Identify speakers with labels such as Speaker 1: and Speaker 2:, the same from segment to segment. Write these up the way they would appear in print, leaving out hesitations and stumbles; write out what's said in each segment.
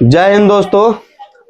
Speaker 1: जय हिंद दोस्तों।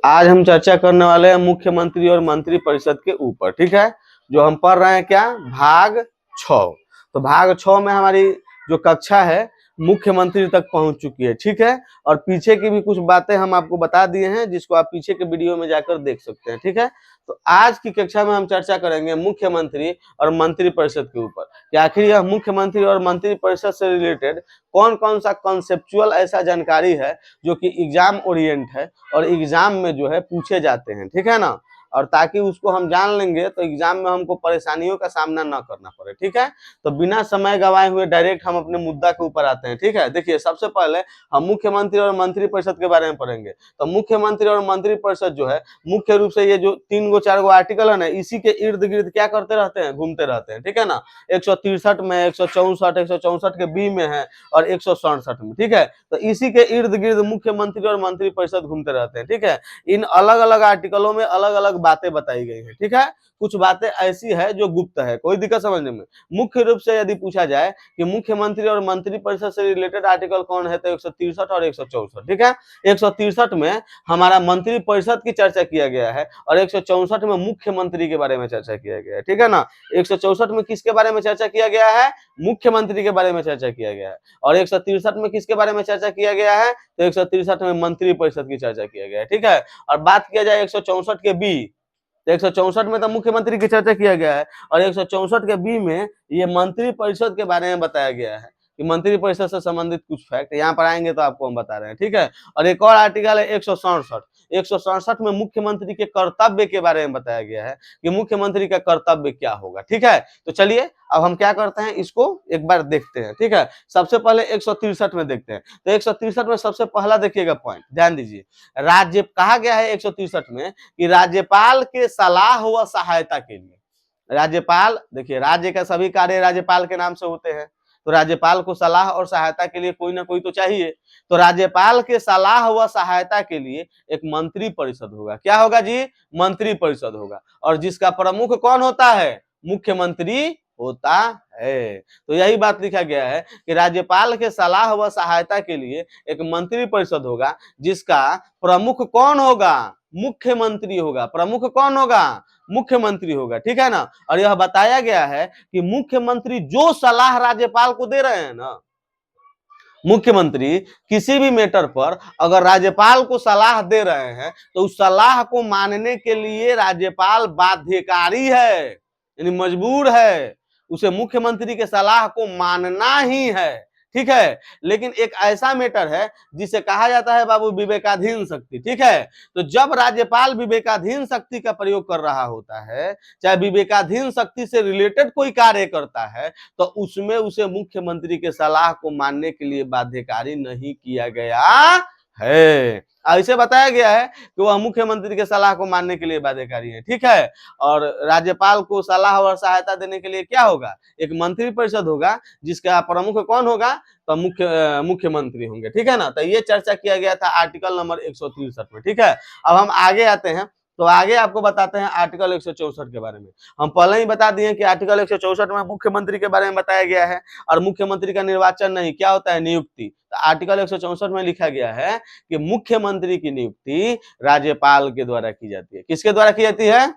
Speaker 1: आज हम चर्चा करने वाले हैं मुख्यमंत्री और मंत्री परिषद के ऊपर। ठीक है, जो हम पढ़ रहे हैं क्या, भाग 6। तो भाग 6 में हमारी जो कक्षा है मुख्यमंत्री तक पहुंच चुकी है। ठीक है, और पीछे की भी कुछ बातें हम आपको बता दिए हैं जिसको आप पीछे के वीडियो में जाकर देख सकते हैं। ठीक है, तो आज की कक्षा में हम चर्चा करेंगे मुख्यमंत्री और मंत्री परिषद के ऊपर कि आखिर यह मुख्यमंत्री और मंत्री परिषद से रिलेटेड कौन कौन सा कॉन्सेप्चुअल ऐसा जानकारी है जो कि एग्जाम ओरिएंट है और एग्जाम में जो है पूछे जाते हैं। ठीक है ना, और ताकि उसको हम जान लेंगे तो एग्जाम में हमको परेशानियों का सामना न करना पड़े। ठीक है, तो बिना समय गवाए हुए डायरेक्ट हम अपने मुद्दा के ऊपर आते हैं। ठीक है, देखिए सबसे पहले हम मुख्यमंत्री और मंत्री परिषद के बारे में पढ़ेंगे। तो मुख्यमंत्री और मंत्री परिषद जो है मुख्य रूप से ये जो 3-4 आर्टिकल है ना, इसी के इर्द गिर्द क्या करते रहते हैं, घूमते रहते हैं। ठीक है ना, 163 में, 164 के बी में है और 167 में। ठीक है, तो इसी के इर्द गिर्द मुख्यमंत्री और मंत्री परिषद घूमते रहते हैं। ठीक है, इन अलग अलग आर्टिकलों में अलग अलग बातें बताई गई हैं। ठीक है, कुछ बातें ऐसी है जो गुप्त है, कोई दिक्कत समझने में। मुख्य रूप से यदि पूछा जाए कि मुख्यमंत्री और मंत्री परिषद से रिलेटेड आर्टिकल कौन है, तो 163 और 164। ठीक है, 163 में हमारा मंत्री परिषद की चर्चा किया गया है और 164 में मुख्यमंत्री के बारे में चर्चा किया गया है। ठीक है ना, 164 में किसके बारे में चर्चा किया गया है, मुख्यमंत्री के बारे में चर्चा किया गया है, और 163 में किसके बारे में चर्चा किया गया है, तो 163 में मंत्री परिषद की चर्चा किया गया है। ठीक है, और बात किया जाए 164 के बी, तो 164 में तो मुख्यमंत्री की चर्चा किया गया है और 164 के बी में ये मंत्री परिषद के बारे में बताया गया है कि मंत्री परिषद से संबंधित कुछ फैक्ट यहाँ पर आएंगे तो आपको हम बता रहे हैं। ठीक है, और एक और आर्टिकल है 167 में मुख्यमंत्री के कर्तव्य के बारे में बताया गया है कि मुख्यमंत्री का कर्तव्य क्या होगा। ठीक है, तो चलिए अब हम क्या करते हैं, इसको एक बार देखते हैं। ठीक है, सबसे पहले 163 में देखते हैं। तो 163 में सबसे पहला देखिएगा पॉइंट, ध्यान दीजिए। राज्य कहा गया है 163 में कि राज्यपाल के सलाह व सहायता के लिए, राज्यपाल, देखिए राज्य का सभी कार्य राज्यपाल के नाम से होते हैं, तो राज्यपाल को सलाह और सहायता के लिए कोई ना कोई तो चाहिए। तो राज्यपाल के सलाह व सहायता के लिए एक मंत्री परिषद होगा। क्या होगा जी, मंत्री परिषद होगा, और जिसका प्रमुख कौन होता है, मुख्यमंत्री होता है। तो यही बात लिखा गया है कि राज्यपाल के सलाह व सहायता के लिए एक मंत्री परिषद होगा जिसका प्रमुख कौन होगा, मुख्यमंत्री होगा। प्रमुख कौन होगा, मुख्यमंत्री होगा। ठीक है ना, और यह बताया गया है कि मुख्यमंत्री जो सलाह राज्यपाल को दे रहे हैं ना, मुख्यमंत्री किसी भी मैटर पर अगर राज्यपाल को सलाह दे रहे हैं तो उस सलाह को मानने के लिए राज्यपाल बाध्यकारी है, यानी मजबूर है, उसे मुख्यमंत्री के सलाह को मानना ही है। ठीक है, लेकिन एक ऐसा मैटर है जिसे कहा जाता है बाबू विवेकाधीन शक्ति। ठीक है, तो जब राज्यपाल विवेकाधीन शक्ति का प्रयोग कर रहा होता है, चाहे विवेकाधीन शक्ति से रिलेटेड कोई कार्य करता है, तो उसमें उसे मुख्यमंत्री के सलाह को मानने के लिए बाध्यकारी नहीं किया गया है। ऐसे बताया गया है कि वह मुख्यमंत्री के सलाह को मानने के लिए बाध्यकारी है। ठीक है, और राज्यपाल को सलाह और सहायता देने के लिए क्या होगा, एक मंत्री परिषद होगा जिसका प्रमुख कौन होगा, तो मुख्यमंत्री होंगे। ठीक है ना, तो ये चर्चा किया गया था आर्टिकल नंबर 163 में। ठीक है, अब हम आगे आते हैं, तो आगे आपको बताते हैं आर्टिकल 164 के बारे में। हम पहले ही बता दिए कि आर्टिकल 164 में मुख्यमंत्री के बारे में बताया गया है और मुख्यमंत्री का निर्वाचन नहीं, क्या होता है, नियुक्ति। तो आर्टिकल 164 में लिखा गया है कि मुख्यमंत्री की नियुक्ति राज्यपाल के द्वारा की जाती है। किसके द्वारा की जाती है,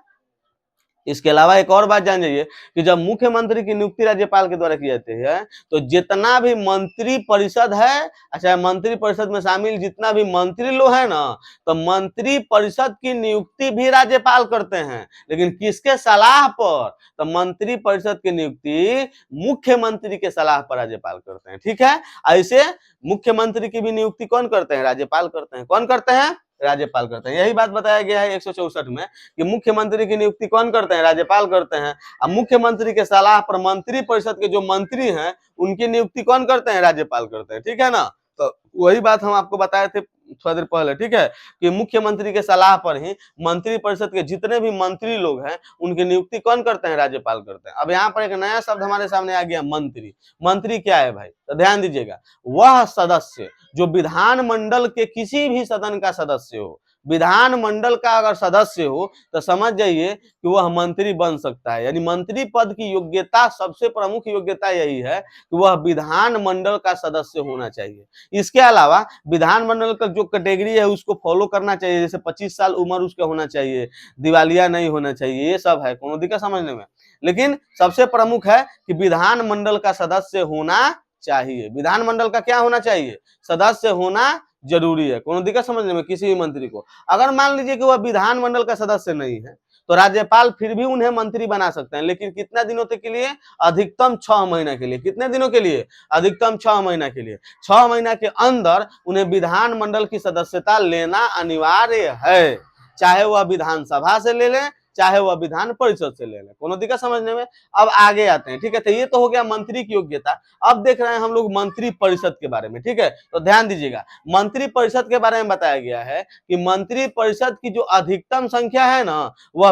Speaker 1: इसके अलावा एक और बात जान जाइए कि जब मुख्यमंत्री की नियुक्ति राज्यपाल के द्वारा की जाती है तो जितना भी मंत्री परिषद है, अच्छा मंत्री परिषद में शामिल जितना भी मंत्री लोग है ना, तो मंत्री परिषद की नियुक्ति भी राज्यपाल करते हैं, लेकिन किसके सलाह पर, तो मंत्री परिषद की नियुक्ति मुख्यमंत्री के सलाह पर राज्यपाल करते हैं। ठीक है, ऐसे मुख्यमंत्री की भी नियुक्ति कौन करते हैं, राज्यपाल करते हैं। कौन करते हैं, राज्यपाल करते हैं। यही बात बताया गया है 164 में कि मुख्यमंत्री की नियुक्ति कौन करते हैं, राज्यपाल करते हैं। अब मुख्यमंत्री के सलाह पर मंत्री परिषद के जो मंत्री हैं उनकी नियुक्ति कौन करते हैं, राज्यपाल करते हैं। ठीक है ना, तो वही बात हम आपको बताए थे थोड़ा देर पहले। ठीक है, कि मुख्यमंत्री के सलाह पर ही मंत्री परिषद के जितने भी मंत्री लोग हैं उनकी नियुक्ति कौन करते हैं, राज्यपाल करते हैं। अब यहाँ पर एक नया शब्द हमारे सामने आ गया, मंत्री। मंत्री क्या है भाई, तो ध्यान दीजिएगा, वह सदस्य जो विधानमंडल के किसी भी सदन का सदस्य हो, विधानमंडल का अगर सदस्य हो तो समझ जाइए कि वह मंत्री बन सकता है। यानी मंत्री पद की योग्यता, सबसे प्रमुख योग्यता यही है कि वह विधानमंडल का सदस्य होना चाहिए। इसके अलावा विधानमंडल का जो कैटेगरी है उसको फॉलो करना चाहिए, जैसे 25 साल उम्र उसका होना चाहिए, दिवालिया नहीं होना चाहिए, ये सब है, कोनो दिक्कत समझने में। लेकिन सबसे प्रमुख है कि विधानमंडल का सदस्य होना चाहिए। विधानमंडल का क्या होना चाहिए? सदस्य होना जरूरी है। कोनो दिक्कत समझने में किसी भी मंत्री को? अगर मान लीजिए कि वह विधानमंडल का सदस्य नहीं है तो राज्यपाल फिर भी उन्हें मंत्री बना सकते हैं, लेकिन कितना दिनों तक के लिए? अधिकतम 6 महीना के लिए। कितने दिनों के लिए? अधिकतम 6 महीना के लिए। 6 महीना के अंदर उन्हें विधानमंडल की सदस्यता लेना अनिवार्य है, चाहे वह विधानसभा से ले लें, चाहे वह विधान परिषद से ले लें। कोनो दिक्कत समझने में? अब आगे आते हैं, ठीक है। तो ये तो हो गया मंत्री की योग्यता। अब देख रहे हैं हम लोग मंत्री परिषद के बारे में, ठीक है। तो ध्यान दीजिएगा, मंत्री परिषद के बारे में बताया गया है कि मंत्री परिषद की जो अधिकतम संख्या है ना, वह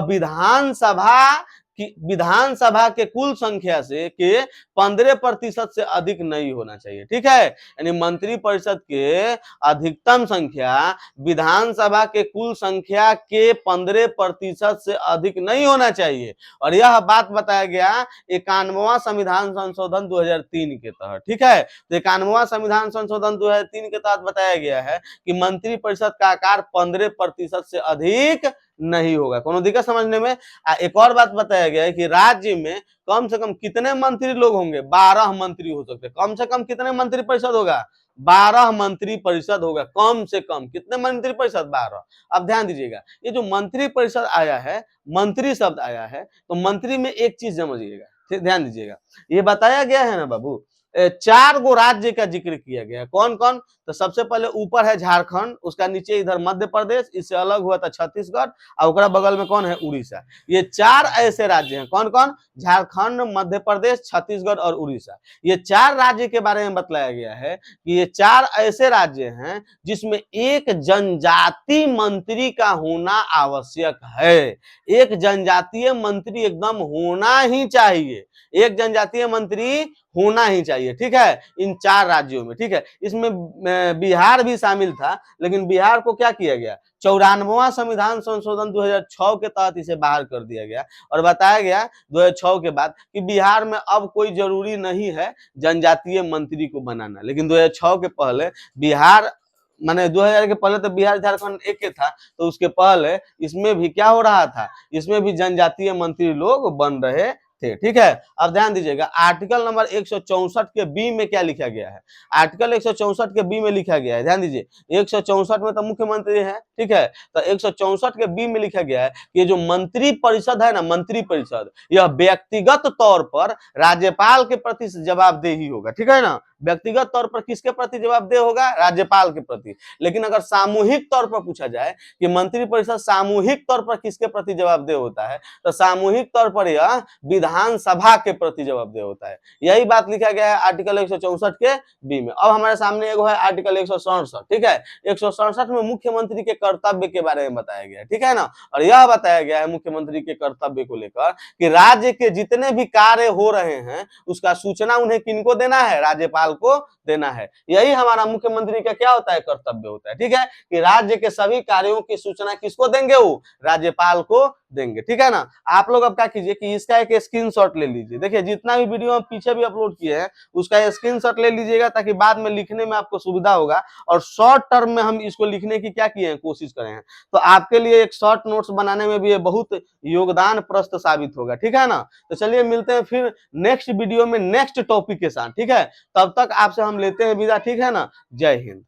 Speaker 1: विधानसभा के कुल संख्या से के 15% से अधिक नहीं होना चाहिए, ठीक है। यानी मंत्री परिषद के अधिकतम संख्या विधानसभा के कुल संख्या के 15% से अधिक नहीं होना चाहिए। और यह बात बताया गया 91वां संविधान संशोधन 2003 के तहत, ठीक है। तो 91वां संविधान संशोधन 2003 के तहत बताया गया है कि मंत्री परिषद का आकार 15% से अधिक नहीं होगा। कोनो दिक्कत समझने में? एक और बात बताया गया है कि राज्य में कम से कम कितने मंत्री लोग होंगे? 12 मंत्री हो सकते हैं। कम से कम कितने मंत्री परिषद होगा? 12 मंत्री परिषद होगा। कम से कम कितने मंत्री परिषद? 12। अब ध्यान दीजिएगा, ये जो मंत्री परिषद आया है, मंत्री शब्द आया है, तो मंत्री में एक चीज समझिएगा, ध्यान दीजिएगा, ये बताया गया है ना बाबू, 4 गो राज्य का जिक्र किया गया। कौन कौन? तो सबसे पहले ऊपर है झारखंड, उसका नीचे इधर मध्य प्रदेश, इससे अलग हुआ था छत्तीसगढ़, और ओकरा बगल में कौन है? उड़ीसा। ये 4 ऐसे राज्य हैं। कौन कौन? झारखंड, मध्य प्रदेश, छत्तीसगढ़ और उड़ीसा। ये 4 राज्य के बारे में बतलाया गया है कि ये 4 ऐसे राज्य हैं जिसमें एक जनजाति मंत्री का होना आवश्यक है। एक जनजातीय मंत्री एकदम होना ही चाहिए, एक जनजातीय मंत्री होना ही चाहिए, ठीक है, इन 4 राज्यों में, ठीक है। इसमें बिहार भी शामिल था, लेकिन बिहार को क्या किया गया? 94वां संविधान संशोधन 2006 के तहत इसे बाहर कर दिया गया और बताया गया 2006 के बाद कि बिहार में अब कोई जरूरी नहीं है जनजातीय मंत्री को बनाना। लेकिन 2006 के पहले बिहार, माने 2000 के पहले तो बिहार झारखंड एक के था, तो उसके पहले इसमें भी क्या हो रहा था? इसमें भी जनजातीय मंत्री लोग बन रहे थे, ठीक है। अब ध्यान दीजिएगा, आर्टिकल नंबर 164 के बी में क्या लिखा गया है? आर्टिकल 164 के बी में लिखा गया है, ध्यान दीजिए, 164 में तो मुख्यमंत्री है, ठीक है। तो 164 के बी में लिखा गया है कि ये जो मंत्री परिषद है ना, मंत्री परिषद, यह व्यक्तिगत तौर पर राज्यपाल के प्रति जवाबदेही होगा, ठीक है ना। व्यक्तिगत तौर पर किसके प्रति जवाबदेह होगा? राज्यपाल के प्रति। लेकिन अगर सामूहिक तौर पर पूछा जाए कि मंत्री परिषद सामूहिक तौर पर किसके प्रति जवाबदेह होता है, तो सामूहिक तौर पर यह विधानसभा के प्रति जवाबदेह होता है। यही बात लिखा गया है आर्टिकल 164 के बी में। अब हमारे सामने एगो है आर्टिकल 167, ठीक है। 167 में मुख्यमंत्री के कर्तव्य के बारे में बताया गया है, ठीक है ना। और यह बताया गया है मुख्यमंत्री के कर्तव्य को लेकर कि राज्य के जितने भी कार्य हो रहे हैं उसका सूचना उन्हें किनको देना है? राज्यपाल को देना है। यही हमारा मुख्यमंत्री का क्या होता है? कर्तव्य होता है, ठीक है, कि राज्य के सभी कार्यों की सूचना किसको देंगे? वो राज्यपाल को देंगे, ठीक है ना। आप लोग अब क्या कीजिए कि इसका एक स्क्रीनशॉट ले लीजिए। देखिए, जितना भी वीडियो हम पीछे भी अपलोड किए हैं उसका स्क्रीनशॉट ले लीजिएगा, ताकि बाद में लिखने में आपको सुविधा होगा। और शॉर्ट टर्म में हम इसको लिखने की क्या किए हैं? कोशिश करें हैं। तो आपके लिए एक शॉर्ट नोट्स बनाने में भी ये बहुत योगदान प्रस्त साबित होगा, ठीक है ना। तो चलिए मिलते हैं फिर नेक्स्ट वीडियो में नेक्स्ट टॉपिक के साथ, ठीक है। तब तक आपसे हम लेते हैं विदा, ठीक है ना। जय हिंद।